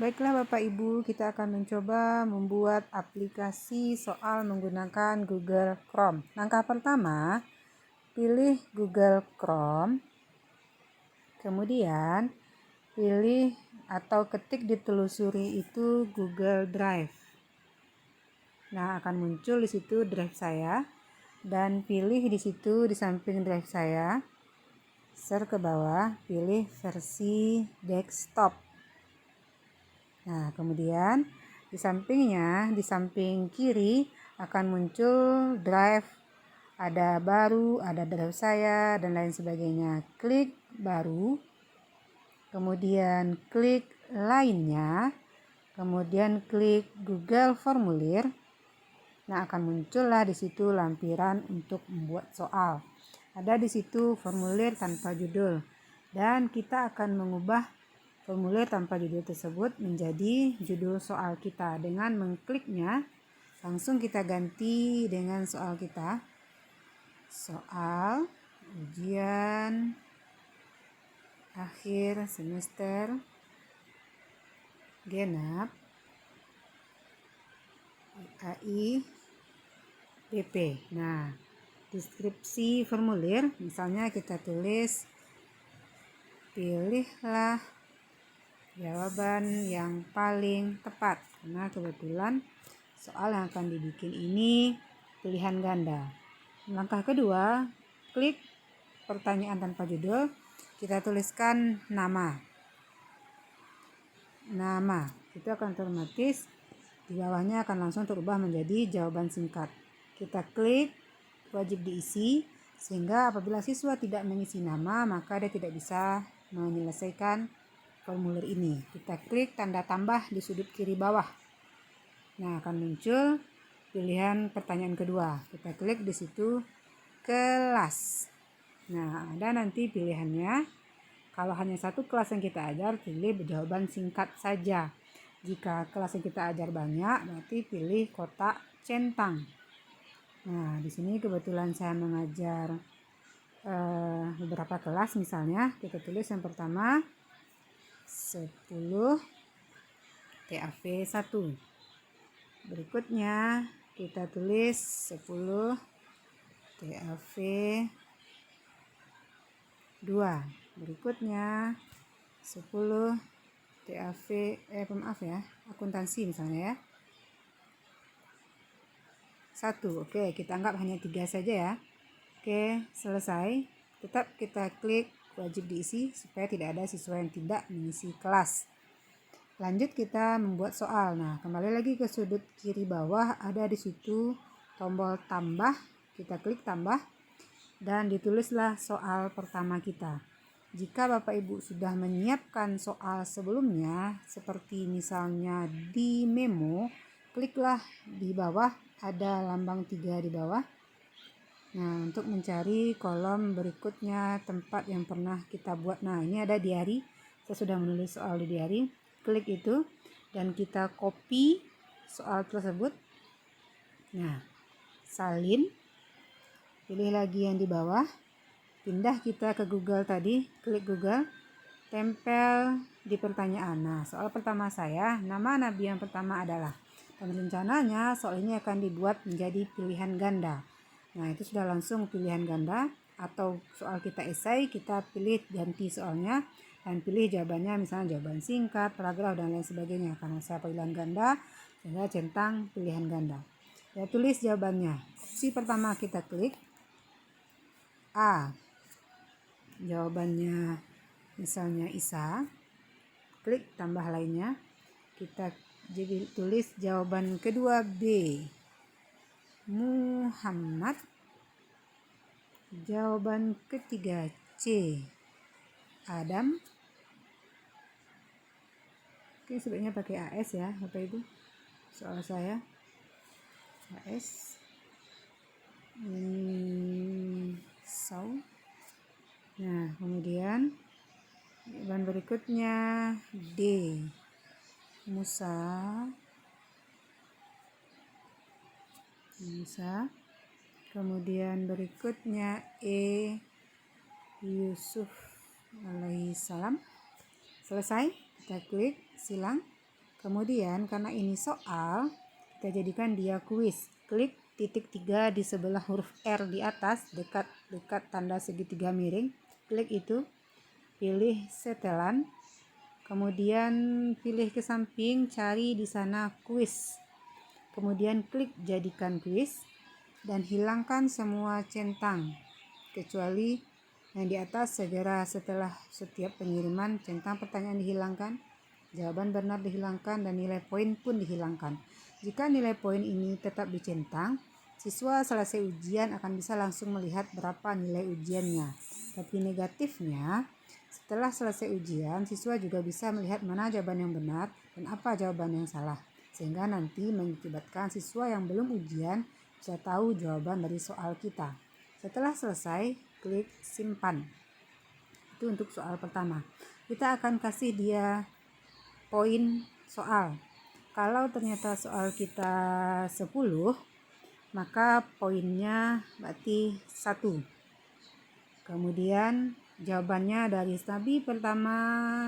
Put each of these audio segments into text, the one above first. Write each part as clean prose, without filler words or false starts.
Baiklah Bapak Ibu, kita akan mencoba membuat aplikasi soal menggunakan Google Chrome. Langkah pertama, pilih Google Chrome, kemudian pilih atau ketik ditelusuri itu Google Drive. Nah, akan muncul di situ drive saya dan pilih di situ di samping drive saya, ke bawah, pilih versi desktop. Nah, kemudian di sampingnya, di samping kiri akan muncul drive, ada baru, ada drive saya, dan lain sebagainya. Klik baru, kemudian klik lainnya, kemudian klik Google Formulir. Nah, akan muncullah di situ lampiran untuk membuat soal. Ada di situ formulir tanpa judul, dan kita akan mengubah formulir tanpa judul tersebut menjadi judul soal kita. Dengan mengkliknya, langsung kita ganti dengan soal kita. Soal ujian akhir semester genap AI BP. Nah, deskripsi formulir misalnya kita tulis, pilihlah jawaban yang paling tepat, karena kebetulan soal yang akan dibikin ini pilihan ganda. Langkah kedua, klik pertanyaan tanpa judul, kita tuliskan nama. Itu akan otomatis di bawahnya akan langsung terubah menjadi jawaban singkat. Kita klik wajib diisi, sehingga apabila siswa tidak mengisi nama maka dia tidak bisa menyelesaikan formulir ini. Kita klik tanda tambah di sudut kiri bawah. Nah, akan muncul pilihan pertanyaan kedua. Kita klik di situ kelas. Nah, ada nanti pilihannya. Kalau hanya satu kelas yang kita ajar, pilih jawaban singkat saja. Jika kelas yang kita ajar banyak, berarti pilih kotak centang. Nah, di sini kebetulan saya mengajar beberapa kelas, misalnya kita tulis yang pertama 10 TAV 1. Berikutnya kita tulis 10 TAV 2. Berikutnya 10 TAV akuntansi misalnya ya. 1. Oke, kita anggap hanya 3 saja ya. Oke, selesai. Tetap kita klik wajib diisi supaya tidak ada siswa yang tidak mengisi kelas. Lanjut kita membuat soal. Nah, kembali lagi ke sudut kiri bawah, ada di situ tombol tambah. Kita klik tambah dan ditulislah soal pertama kita. Jika Bapak Ibu sudah menyiapkan soal sebelumnya, seperti misalnya di memo, kliklah di bawah, ada lambang 3 di bawah. Nah, untuk mencari kolom berikutnya tempat yang pernah kita buat. Nah, ini ada diary. Saya sudah menulis soal di diary. Klik itu dan kita copy soal tersebut. Nah, salin. Pilih lagi yang di bawah. Pindah kita ke Google tadi. Klik Google. Tempel di pertanyaan. Nah, soal pertama saya, nama nabi yang pertama adalah. Dan rencananya soal ini akan dibuat menjadi pilihan ganda. Nah, itu sudah langsung pilihan ganda. Atau soal kita esai, kita pilih ganti soalnya dan pilih jawabannya, misalnya jawaban singkat, paragraf, dan lain sebagainya. Karena saya pilihan ganda, sehingga centang pilihan ganda. Ya, tulis jawabannya. Opsi pertama kita klik A. Jawabannya misalnya Isa. Klik tambah lainnya. Kita jadi tulis jawaban kedua B. Muhammad. Jawaban ketiga C. Adam. Oke, sebaiknya pakai AS ya Bapak Ibu. Soal saya AS. Sau. Nah, kemudian jawaban berikutnya D. Musa. Kemudian berikutnya E. Yusuf alaihissalam. Selesai, kita klik silang. Kemudian karena ini soal, kita jadikan dia kuis. Klik titik 3 di sebelah huruf R di atas, dekat tanda segitiga miring. Klik itu, pilih setelan. Kemudian pilih ke samping, cari di sana kuis. Kemudian klik jadikan kuis dan hilangkan semua centang kecuali yang di atas. Segera setelah setiap pengiriman, centang pertanyaan dihilangkan, jawaban benar dihilangkan, dan nilai poin pun dihilangkan. Jika nilai poin ini tetap dicentang, siswa selesai ujian akan bisa langsung melihat berapa nilai ujiannya. Tapi negatifnya, setelah selesai ujian, siswa juga bisa melihat mana jawaban yang benar dan apa jawaban yang salah. Sehingga nanti mengakibatkan siswa yang belum ujian bisa tahu jawaban dari soal kita. Setelah selesai, klik simpan. Itu untuk soal pertama. Kita akan kasih dia poin soal. Kalau ternyata soal kita 10, maka poinnya berarti 1. Kemudian jawabannya dari nabi pertama,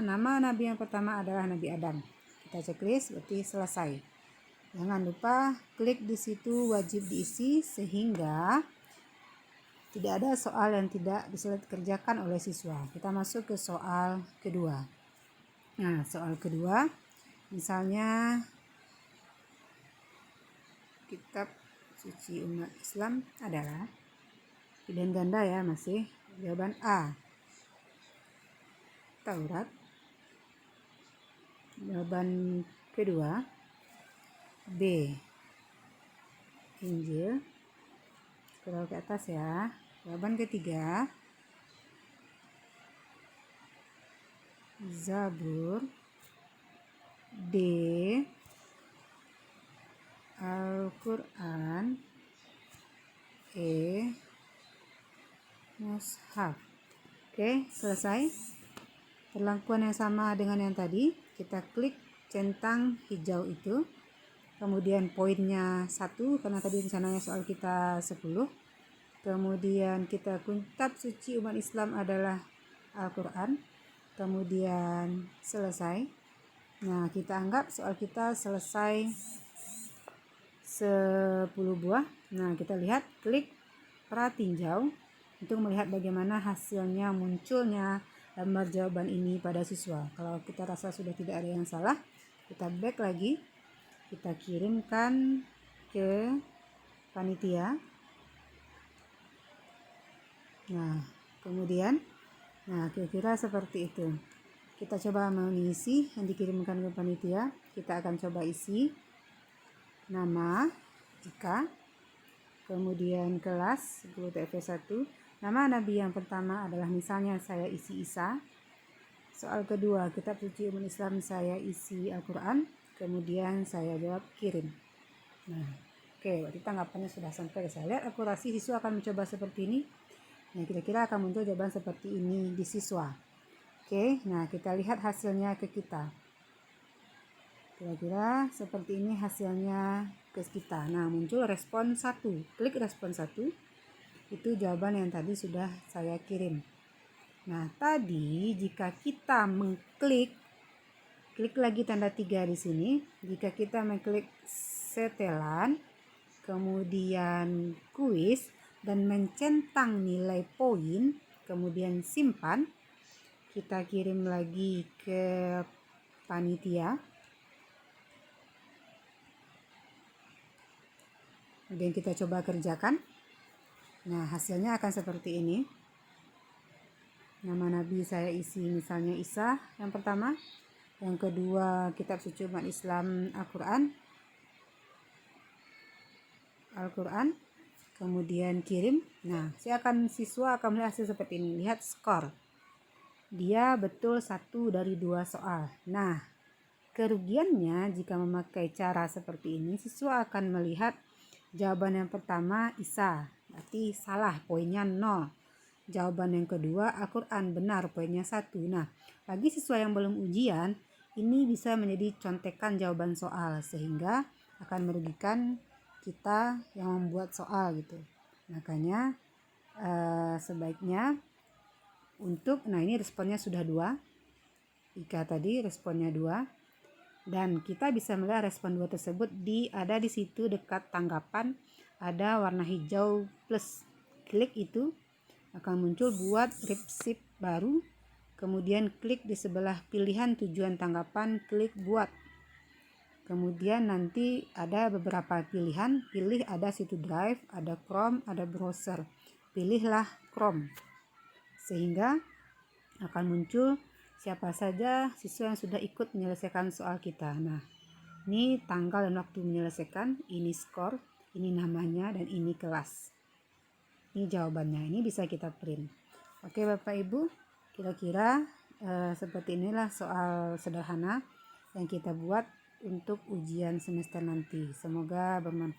nama nabi yang pertama adalah Nabi Adam. Kita checklist, berarti selesai. Jangan lupa klik di situ wajib diisi sehingga tidak ada soal yang tidak bisa dikerjakan oleh siswa. Kita masuk ke soal kedua. Nah, soal kedua, misalnya kitab suci umat Islam adalah pilihan ganda ya, masih. Jawaban A, Taurat. Jawaban kedua, B, Injil. Scroll ke atas ya. Jawaban ketiga, Zabur. D, Al-Quran. E, Mushaf. Oke, selesai. Perlakuan yang sama dengan yang tadi. Kita klik centang hijau itu. Kemudian poinnya 1 karena tadi rencananya soal kita 10. Kemudian kita kitab suci umat Islam adalah Al-Quran. Kemudian selesai. Nah, kita anggap soal kita selesai 10 buah. Nah, kita lihat, klik pratinjau untuk melihat bagaimana hasilnya munculnya gambar jawaban ini pada siswa. Kalau kita rasa sudah tidak ada yang salah, kita back lagi, kita kirimkan ke panitia. Nah, kemudian kira-kira seperti itu. Kita coba mengisi yang dikirimkan ke panitia. Kita akan coba isi nama Ika, kemudian kelas 10 TP1. Nama nabi yang pertama adalah misalnya saya isi Isa. Soal kedua, kitab suci umat Islam saya isi Al-Quran. Kemudian saya jawab kirim. Nah, oke, berarti tanggapannya sudah sampai. Saya lihat akurasi siswa akan mencoba seperti ini. Nah, kira-kira akan muncul jawaban seperti ini di siswa. Oke, nah kita lihat hasilnya ke kita. Kira-kira seperti ini hasilnya ke kita. Nah, muncul respon 1. Klik respon 1. Itu jawaban yang tadi sudah saya kirim. Nah, tadi jika kita mengklik, klik lagi tanda 3 di sini. Jika kita mengklik setelan, kemudian kuis, dan mencentang nilai poin, kemudian simpan, kita kirim lagi ke panitia. Kemudian kita coba kerjakan. Nah, hasilnya akan seperti ini. Nama nabi saya isi misalnya Isa yang pertama. Yang kedua, kitab suci umat Islam Al-Quran. Kemudian kirim. Nah, siswa akan melihat hasil seperti ini. Lihat skor. Dia betul 1 dari 2 soal. Nah, kerugiannya jika memakai cara seperti ini, siswa akan melihat jawaban yang pertama Isa, berarti salah, poinnya 0. Jawaban yang kedua Al-Quran, benar, poinnya 1. Nah, bagi siswa yang belum ujian, ini bisa menjadi contekan jawaban soal sehingga akan merugikan kita yang membuat soal gitu. Makanya sebaiknya ini responnya sudah 2. Ika tadi responnya 2. Dan kita bisa melihat respon 2 tersebut ada di situ dekat tanggapan, ada warna hijau plus. Klik itu akan muncul buat receipt baru. Kemudian klik di sebelah pilihan tujuan tanggapan, klik buat. Kemudian nanti ada beberapa pilihan, pilih ada situ Drive, ada Chrome, ada browser. Pilihlah Chrome. Sehingga akan muncul siapa saja siswa yang sudah ikut menyelesaikan soal kita. Nah, ini tanggal dan waktu menyelesaikan, ini skor, ini namanya, dan ini kelas. Ini jawabannya, ini bisa kita print. Oke Bapak Ibu, kira-kira seperti inilah soal sederhana yang kita buat untuk ujian semester nanti. Semoga bermanfaat.